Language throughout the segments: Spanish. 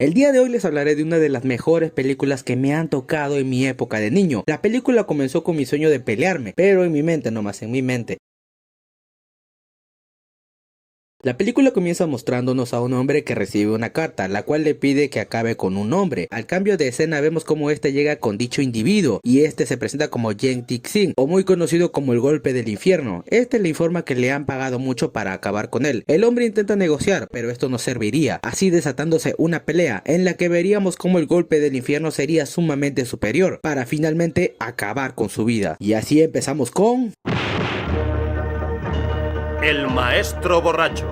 El día de hoy les hablaré de una de las mejores películas que me han tocado en mi época de niño. La película comenzó con mi sueño de pelearme, pero en mi mente nomás, en mi mente. La película comienza mostrándonos a un hombre que recibe una carta, la cual le pide que acabe con un hombre. Al cambio de escena vemos cómo este llega con dicho individuo, y este se presenta como Yen Tixin, o muy conocido como el golpe del infierno. Este le informa que le han pagado mucho para acabar con él. El hombre intenta negociar, pero esto no serviría, así desatándose una pelea, en la que veríamos cómo el golpe del infierno sería sumamente superior, para finalmente acabar con su vida. Y así empezamos con... El maestro borracho.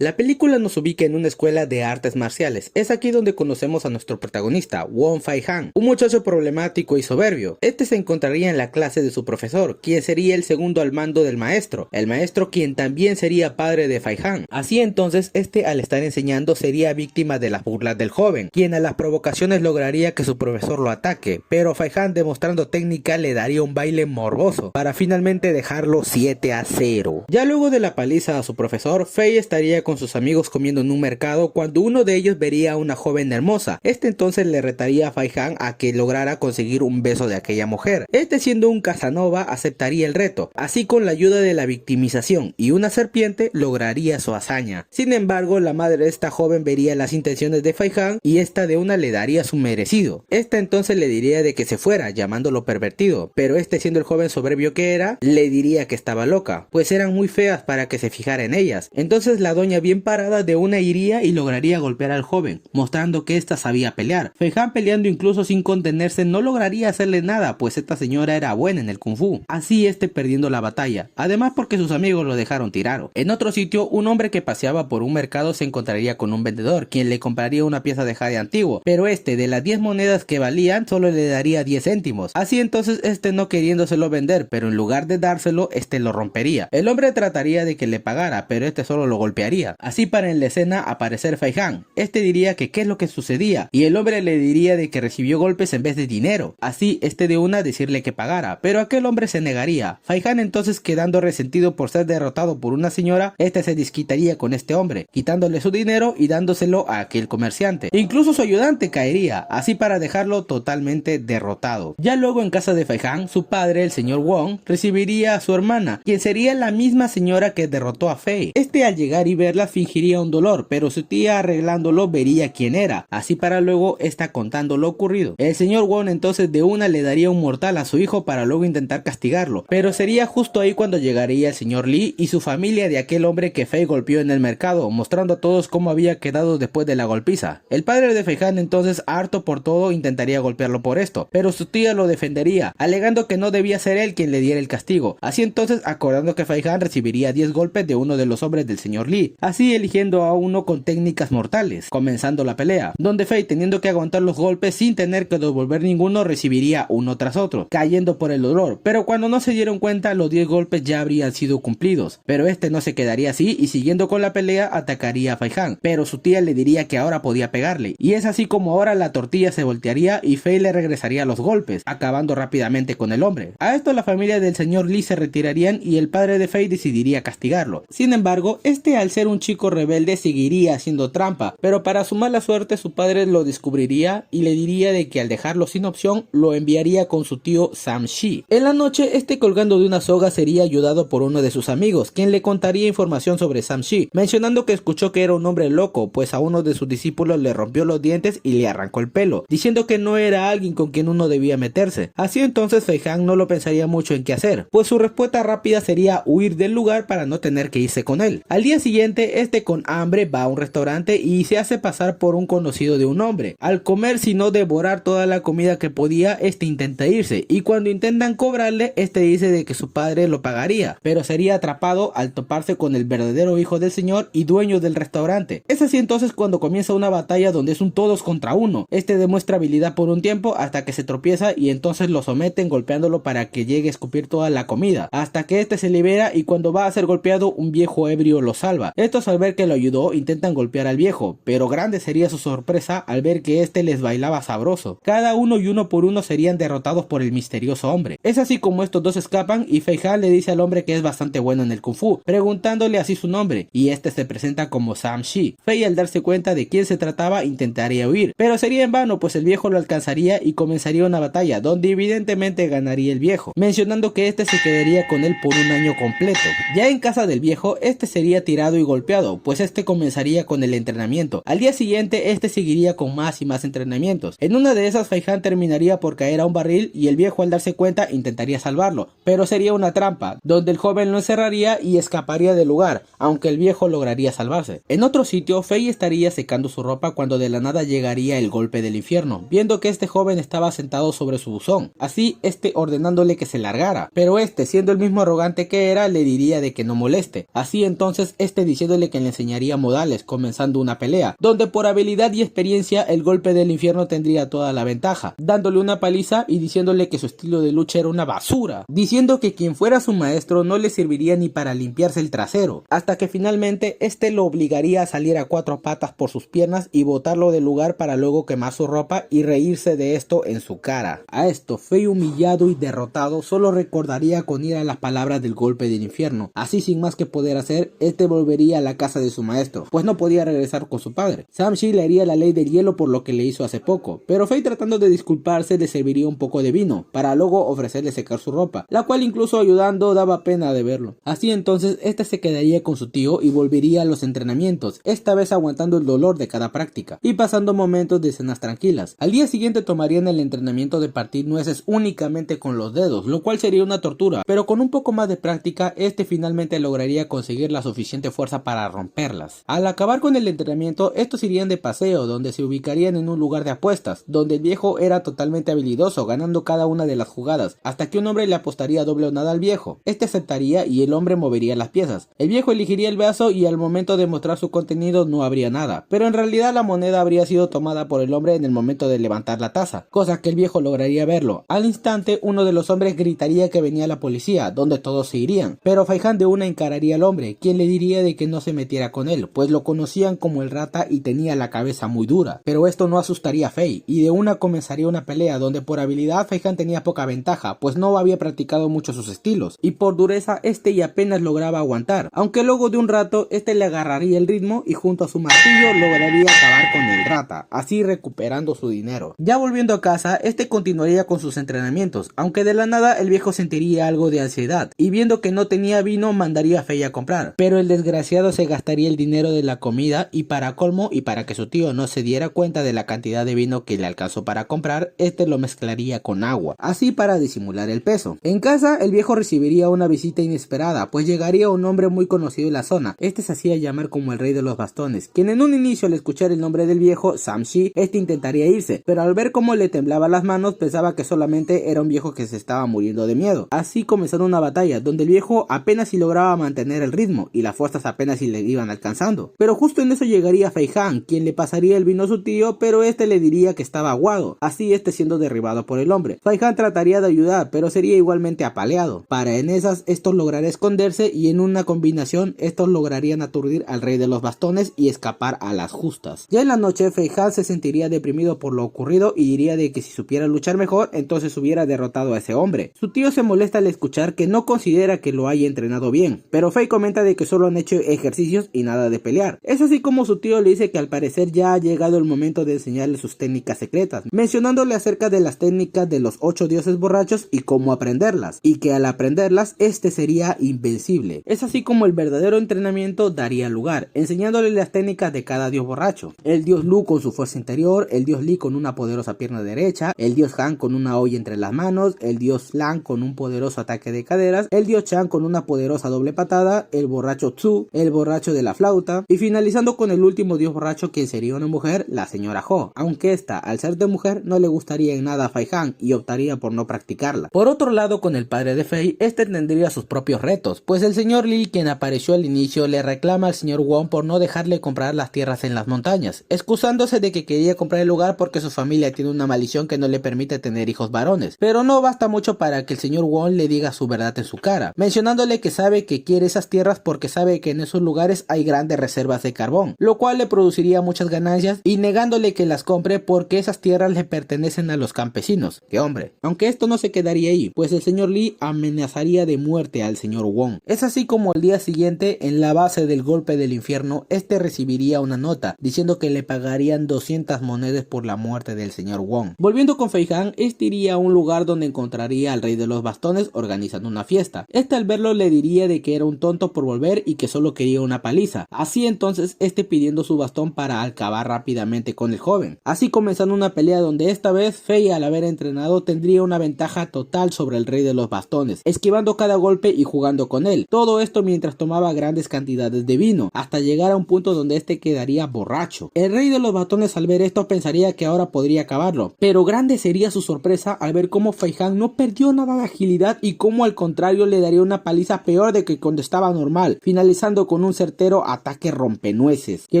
La película nos ubica en una escuela de artes marciales. Es aquí donde conocemos a nuestro protagonista, Wong Fai-han, un muchacho problemático y soberbio. Este se encontraría en la clase de su profesor, quien sería el segundo al mando del maestro, el maestro quien también sería padre de Fai-han. Así entonces, este al estar enseñando sería víctima de las burlas del joven, quien a las provocaciones lograría que su profesor lo ataque, pero Fai-han, demostrando técnica, le daría un baile morboso, para finalmente dejarlo 7-0. Ya luego de la paliza a su profesor, Fei estaría con sus amigos comiendo en un mercado cuando uno de ellos vería a una joven hermosa. Este entonces le retaría a Fai-han a que lograra conseguir un beso de aquella mujer. Este, siendo un Casanova, aceptaría el reto. Así, con la ayuda de la victimización y una serpiente, lograría su hazaña. Sin embargo, la madre de esta joven vería las intenciones de Fai-han y esta de una le daría su merecido. Esta entonces le diría de que se fuera, llamándolo pervertido, pero este, siendo el joven soberbio que era, le diría que estaba loca, pues eran muy feas para que se fijara en ellas. Entonces la doña, bien parada, de una iría y lograría golpear al joven, mostrando que ésta sabía pelear. Fai-han, peleando incluso sin contenerse, no lograría hacerle nada, pues esta señora era buena en el kung fu. Así, este perdiendo la batalla, además porque sus amigos lo dejaron tirado. En otro sitio, un hombre que paseaba por un mercado se encontraría con un vendedor, quien le compraría una pieza de jade antiguo, pero este, de las 10 monedas que valían, solo le daría 10 céntimos. Así entonces, este, no queriéndoselo vender, pero en lugar de dárselo, este lo rompería. El hombre trataría de que le pagara, pero este solo lo golpearía. Así, para en la escena aparecer Fai-han. Este diría que qué es lo que sucedía, y el hombre le diría de que recibió golpes en vez de dinero. Así, este de una decirle que pagara, pero aquel hombre se negaría. Fai-han entonces, quedando resentido por ser derrotado por una señora, este se desquitaría con este hombre, quitándole su dinero y dándoselo a aquel comerciante. Incluso su ayudante caería, así para dejarlo totalmente derrotado. Ya luego, en casa de Fai-han, su padre, el señor Wong, recibiría a su hermana, quien sería la misma señora que derrotó a Fei. Este, al llegar y verla, fingiría un dolor, pero su tía, arreglándolo, vería quién era, así para luego esta contando lo ocurrido. El señor Wong entonces de una le daría un mortal a su hijo para luego intentar castigarlo, pero sería justo ahí cuando llegaría el señor Lee y su familia de aquel hombre que Fei golpeó en el mercado, mostrando a todos cómo había quedado después de la golpiza. El padre de Fai-han entonces, harto por todo, intentaría golpearlo por esto, pero su tía lo defendería, alegando que no debía ser él quien le diera el castigo. Así entonces, acordando que Fai-han recibiría 10 golpes de uno de los hombres del señor Lee, así eligiendo a uno con técnicas mortales, comenzando la pelea, donde Fei, teniendo que aguantar los golpes sin tener que devolver ninguno, recibiría uno tras otro, cayendo por el dolor, pero cuando no se dieron cuenta, los 10 golpes ya habrían sido cumplidos, pero este no se quedaría así y siguiendo con la pelea atacaría a Fai-han, pero su tía le diría que ahora podía pegarle, y es así como ahora la tortilla se voltearía y Fei le regresaría los golpes, acabando rápidamente con el hombre. A esto la familia del señor Lee se retirarían y el padre de Fei decidiría castigarlo. Sin embargo, este, al ser un chico rebelde, seguiría haciendo trampa, pero para su mala suerte su padre lo descubriría y le diría de que al dejarlo sin opción lo enviaría con su tío Sam-shi. En la noche, este, colgando de una soga, sería ayudado por uno de sus amigos, quien le contaría información sobre Sam-shi, mencionando que escuchó que era un hombre loco, pues a uno de sus discípulos le rompió los dientes y le arrancó el pelo, diciendo que no era alguien con quien uno debía meterse. Así entonces Fai-han no lo pensaría mucho en qué hacer, pues su respuesta rápida sería huir del lugar para no tener que irse con él. Al día siguiente, este, con hambre, va a un restaurante y se hace pasar por un conocido de un hombre. Al comer, sino devorar toda la comida que podía, este intenta irse, y cuando intentan cobrarle, este dice de que su padre lo pagaría, pero sería atrapado al toparse con el verdadero hijo del señor y dueño del restaurante. Es así entonces cuando comienza una batalla donde es un todos contra uno. Este demuestra habilidad por un tiempo hasta que se tropieza y entonces lo someten golpeándolo para que llegue a escupir toda la comida, hasta que este se libera y cuando va a ser golpeado, un viejo ebrio lo salva. Este Estos, al ver que lo ayudó, intentan golpear al viejo, pero grande sería su sorpresa al ver que este les bailaba sabroso. Cada uno y uno por uno serían derrotados por el misterioso hombre. Es así como estos dos escapan y Fei Han le dice al hombre que es bastante bueno en el kung fu, preguntándole así su nombre, y este se presenta como Sam Shi. Fei, al darse cuenta de quién se trataba, intentaría huir, pero sería en vano, pues el viejo lo alcanzaría y comenzaría una batalla donde evidentemente ganaría el viejo, mencionando que este se quedaría con él por un año completo. Ya en casa del viejo, este sería tirado y golpeado, pues este comenzaría con el entrenamiento. Al día siguiente, este seguiría con más y más entrenamientos. En una de esas, Fei Han terminaría por caer a un barril y el viejo, al darse cuenta, intentaría salvarlo, pero sería una trampa, donde el joven lo encerraría y escaparía del lugar, aunque el viejo lograría salvarse. En otro sitio, Fei estaría secando su ropa cuando de la nada llegaría el golpe del infierno, viendo que este joven estaba sentado sobre su buzón, así este ordenándole que se largara, pero este, siendo el mismo arrogante que era, le diría de que no moleste. Así entonces este diciéndole que le enseñaría modales, comenzando una pelea, donde por habilidad y experiencia el golpe del infierno tendría toda la ventaja, dándole una paliza y diciéndole que su estilo de lucha era una basura, diciendo que quien fuera su maestro no le serviría ni para limpiarse el trasero, hasta que finalmente este lo obligaría a salir a cuatro patas por sus piernas y botarlo del lugar para luego quemar su ropa y reírse de esto en su cara. A esto, Fei, humillado y derrotado, solo recordaría con ira las palabras del golpe del infierno. Así, sin más que poder hacer, este volvería a la casa de su maestro, pues no podía regresar con su padre. Sam Shi le haría la ley del hielo por lo que le hizo hace poco, pero Fei, tratando de disculparse, le serviría un poco de vino, para luego ofrecerle secar su ropa, la cual incluso ayudando daba pena de verlo. Así entonces, este se quedaría con su tío y volvería a los entrenamientos, esta vez aguantando el dolor de cada práctica y pasando momentos de cenas tranquilas. Al día siguiente tomarían el entrenamiento de partir nueces únicamente con los dedos, lo cual sería una tortura, pero con un poco más de práctica, este finalmente lograría conseguir la suficiente fuerza para romperlas. Al acabar con el entrenamiento, estos irían de paseo, donde se ubicarían en un lugar de apuestas, donde el viejo era totalmente habilidoso, ganando cada una de las jugadas, hasta que un hombre le apostaría doble o nada al viejo. Este aceptaría y el hombre movería las piezas. El viejo elegiría el vaso y al momento de mostrar su contenido no habría nada, pero en realidad la moneda habría sido tomada por el hombre en el momento de levantar la taza, cosa que el viejo lograría verlo. Al instante, uno de los hombres gritaría que venía la policía, donde todos se irían, pero Fei Han de una encararía al hombre, quien le diría de que no se metiera con él, pues lo conocían como el rata y tenía la cabeza muy dura, pero esto no asustaría a Fei, y de una comenzaría una pelea donde por habilidad Fei Han tenía poca ventaja, pues no había practicado mucho sus estilos, y por dureza este y apenas lograba aguantar, aunque luego de un rato este le agarraría el ritmo y junto a su martillo lograría acabar con el rata, así recuperando su dinero. Ya volviendo a casa, este continuaría con sus entrenamientos, aunque de la nada el viejo sentiría algo de ansiedad, y viendo que no tenía vino mandaría a Fei a comprar, pero el desgraciado se gastaría el dinero de la comida y para colmo y para que su tío no se diera cuenta de la cantidad de vino que le alcanzó para comprar, este lo mezclaría con agua, así para disimular el peso. En casa el viejo recibiría una visita inesperada, pues llegaría un hombre muy conocido en la zona. Este se hacía llamar como el rey de los bastones, quien en un inicio al escuchar el nombre del viejo, Sam Shi, este intentaría irse, pero al ver cómo le temblaban las manos pensaba que solamente era un viejo que se estaba muriendo de miedo. Así comenzaron una batalla donde el viejo apenas si lograba mantener el ritmo y las fuerzas apenas si le iban alcanzando, pero justo en eso llegaría Fei Han, quien le pasaría el vino a su tío, pero este le diría que estaba aguado, así este siendo derribado por el hombre. Fei Han trataría de ayudar, pero sería igualmente apaleado. Para en esas estos lograría esconderse y en una combinación estos lograrían aturdir al rey de los bastones y escapar a las justas. Ya en la noche Fei Han se sentiría deprimido por lo ocurrido y diría de que si supiera luchar mejor entonces hubiera derrotado a ese hombre. Su tío se molesta al escuchar que no considera que lo haya entrenado bien, pero Fei comenta de que solo han hecho ejercicios y nada de pelear. Es así como su tío le dice que al parecer ya ha llegado el momento de enseñarle sus técnicas secretas, mencionándole acerca de las técnicas de los 8 dioses borrachos y cómo aprenderlas, y que al aprenderlas este sería invencible. Es así como el verdadero entrenamiento daría lugar, enseñándole las técnicas de cada dios borracho. El dios Lu con su fuerza interior, el dios Li con una poderosa pierna derecha, el dios Han con una olla entre las manos, el dios Lan con un poderoso ataque de caderas, el dios Chan con una poderosa doble patada, el borracho Tzu, el borracho de la flauta, y finalizando con el último dios borracho, quien sería una mujer, la señora Ho, aunque esta al ser de mujer no le gustaría en nada a Fei Han y optaría por no practicarla. Por otro lado, con el padre de Fei, este tendría sus propios retos, pues el señor Li, quien apareció al inicio, le reclama al señor Wong por no dejarle comprar las tierras en las montañas, excusándose de que quería comprar el lugar porque su familia tiene una maldición que no le permite tener hijos varones, pero no basta mucho para que el señor Wong le diga su verdad en su cara, mencionándole que sabe que quiere esas tierras porque sabe que en esos esos lugares hay grandes reservas de carbón, lo cual le produciría muchas ganancias y negándole que las compre porque esas tierras le pertenecen a los campesinos. Que hombre, aunque esto no se quedaría ahí, pues el señor Lee amenazaría de muerte al señor Wong. Es así como al día siguiente, en la base del golpe del infierno, este recibiría una nota diciendo que le pagarían 200 monedas por la muerte del señor Wong. Volviendo con Fei Han, este iría a un lugar donde encontraría al rey de los bastones organizando una fiesta. Este al verlo le diría de que era un tonto por volver y que solo quería una paliza. Así entonces este pidiendo su bastón para acabar rápidamente con el joven. Así comenzando una pelea donde esta vez Fei, al haber entrenado, tendría una ventaja total sobre el rey de los bastones, esquivando cada golpe y jugando con él. Todo esto mientras tomaba grandes cantidades de vino, hasta llegar a un punto donde este quedaría borracho. El rey de los bastones al ver esto pensaría que ahora podría acabarlo, pero grande sería su sorpresa al ver cómo Fei Han no perdió nada de agilidad y cómo al contrario le daría una paliza peor de que cuando estaba normal, finalizando con un certero ataque rompenueces, que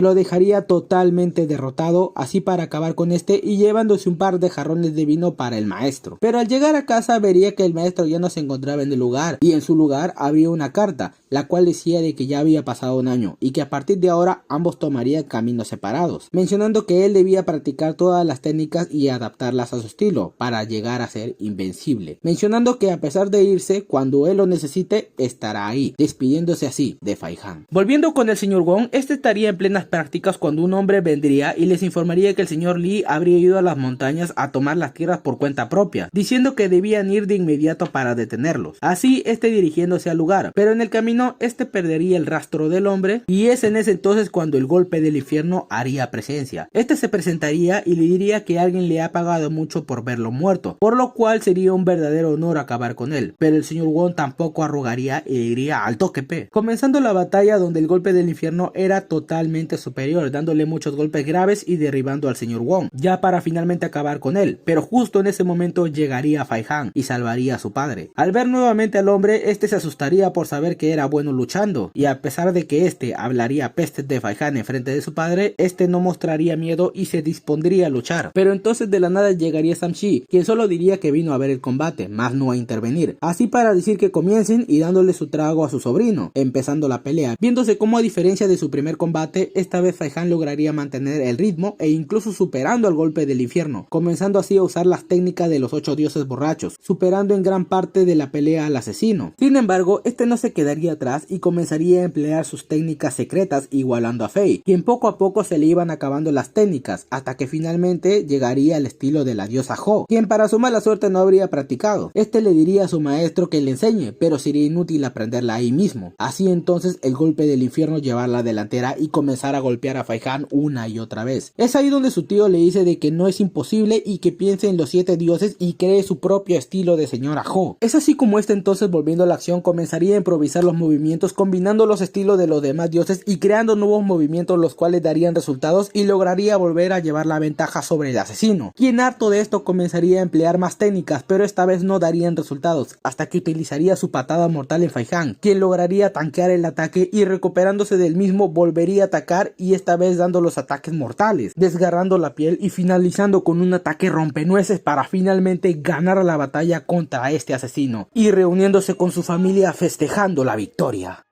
lo dejaría totalmente derrotado, así para acabar con este y llevándose un par de jarrones de vino para el maestro. Pero al llegar a casa vería que el maestro ya no se encontraba en el lugar y en su lugar había una carta, la cual decía de que ya había pasado un año y que a partir de ahora ambos tomarían caminos separados, mencionando que él debía practicar todas las técnicas y adaptarlas a su estilo para llegar a ser invencible, mencionando que a pesar de irse, cuando él lo necesite estará ahí, despidiéndose así de Fei Han. Volviendo con el señor Wong, este estaría en plenas prácticas cuando un hombre vendría y les informaría que el señor Lee habría ido a las montañas a tomar las tierras por cuenta propia, diciendo que debían ir de inmediato para detenerlos. Así este dirigiéndose al lugar, pero en el camino este perdería el rastro del hombre y es en ese entonces cuando el golpe del infierno haría presencia. Este se presentaría y le diría que alguien le ha pagado mucho por verlo muerto, por lo cual sería un verdadero honor acabar con él, pero el señor Wong tampoco arrugaría y le diría al toque P, comenzando la batalla donde el golpe del infierno era totalmente superior, dándole muchos golpes graves y derribando al señor Wong, ya para finalmente acabar con él, pero justo en ese momento llegaría Fei Han y salvaría a su padre. Al ver nuevamente al hombre, este se asustaría por saber que era bueno luchando, y a pesar de que este hablaría pestes de Fei Han en frente de su padre, este no mostraría miedo y se dispondría a luchar, pero entonces de la nada llegaría Shang-Chi, quien solo diría que vino a ver el combate, más no a intervenir, así para decir que comiencen y dándole su trago a su sobrino, empezando la pelea, viéndose cómo a diferencia de su primer combate, esta vez Fei Han lograría mantener el ritmo e incluso superando al golpe del infierno, comenzando así a usar las técnicas de los 8 dioses borrachos, superando en gran parte de la pelea al asesino. Sin embargo, este no se quedaría atrás y comenzaría a emplear sus técnicas secretas igualando a Fei, quien poco a poco se le iban acabando las técnicas, hasta que finalmente llegaría al estilo de la diosa Ho, quien para su mala suerte no habría practicado. Este le diría a su maestro que le enseñe, pero sería inútil aprenderla ahí mismo. Así entonces el golpe del infierno llevar la delantera y comenzar a golpear a Fei Han una y otra vez. Es ahí donde su tío le dice de que no es imposible y que piense en los 7 dioses y cree su propio estilo de señora Ho. Es así como este entonces, volviendo a la acción, comenzaría a improvisar los movimientos combinando los estilos de los demás dioses y creando nuevos movimientos los cuales darían resultados y lograría volver a llevar la ventaja sobre el asesino, quien harto de esto comenzaría a emplear más técnicas, pero esta vez no darían resultados, hasta que utilizaría su patada mortal en Fei Han, quien lograría tanquear el ataque y recuperándose del mismo volvería a atacar y esta vez dando los ataques mortales, desgarrando la piel y finalizando con un ataque rompenueces para finalmente ganar la batalla contra este asesino y reuniéndose con su familia festejando la victoria.